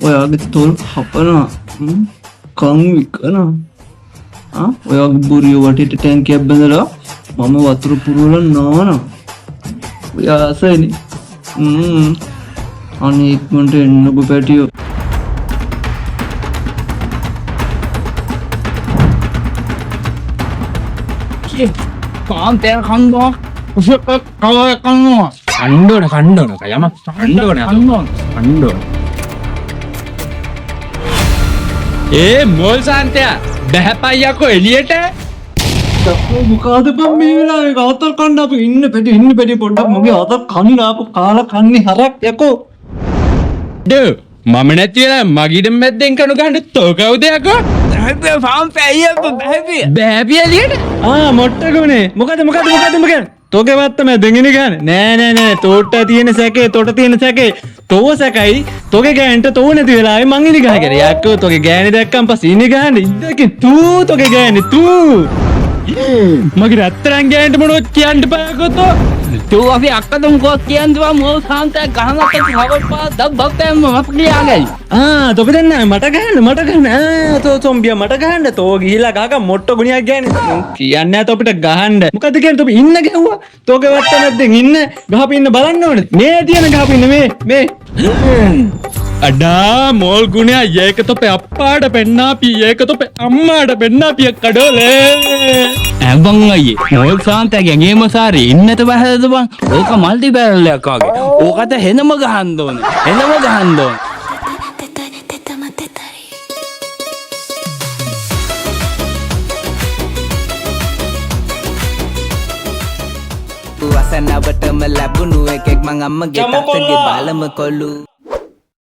ඔයාගේ තොල් හපනවා කන් විකනවා ඔයාගේ බුරිය වටේට ටැංකියක් බැඳලා මම වතුර පුරවලා නානවා ඔයා ආසයිනේ අනේ ඉක්මනට එන්නකො පැටියෝ කාම් තේර කන්නවා උසක කවය කන්නවා කණ්ඩෝන යම කණ්ඩෝන ඒ මොල් සාන්තයා බහැපයියකෝ එළියට මොකද බං මේ වෙලාවේ ආතල් කන්න අපි ඉන්න පැටි පොඩ්ඩක් මගේ ආතල් කන්න ආපු කාලා කන්නේ හරක් යකෝ ඩෝ මම නැති වෙලා මගිඩ මැද්දෙන් කණු ගන්න තෝ කවුද යකෝ ෆාම් පැයියකෝ බෑපිය එළියට මොට්ටකුනේ මොකද තෝගේ වත්තම දෙගිනි ගන්න නෑ තෝට තියෙන සැකේ තොට තියෙන සැකේ තෝ සැකයි තෝගේ ගෑන්ට තෝ නැති වෙලාවේ මං ඉනි ගහ කර යක්කෝ තෝගේ ගෑණි දැක්කම් පස්සේ ඉනි ගහන්න ඉන්නකේ තූ තෝගේ ගෑණි තූ මගේ රත්තරන් ගෑන්ට මොනවද කියන්න බයකොතෝ තෝ අපි අක්කදම් කොස් කියන්නවා මොල් සාන්තයා ගහනත් හවපා දබ්බක්ටම මප්ලියාගයි තොපි දෙන්න මට ගහන්න තෝ සොම්බිය මට ගහන්න තෝ ගිහිලා ගහක මොට්ට ගුණයක් ගෑනේ කියන්න තොපිට ගහන්න මොකද කියන්නේ තොපි ඉන්න ගැව්වා තෝගේ වත්ත නැද්දෙන් ඉන්න ගහපින්න බලන්න ඕනේ මේ තියෙන ගහපින්න මේ අඩා මොල් ගුණයා ඒක තොපේ අප්පාට පෙන්නාපි ඒක තොපේ අම්මාට පෙන්නාපි කඩෝලේ ඇබං අයියේ මොල් සාන්තයාගේ ඇඟේම සාරේ ඉන්නත බහදද බං ඕක මල්ටි බැරල්ලයක් වගේ ඕකට හෙනම ගහන්න ඕනේ වසනවටම ලැබුණු එකෙක් මං අම්මගේ තාත්තගේ බාලම කොල්ලු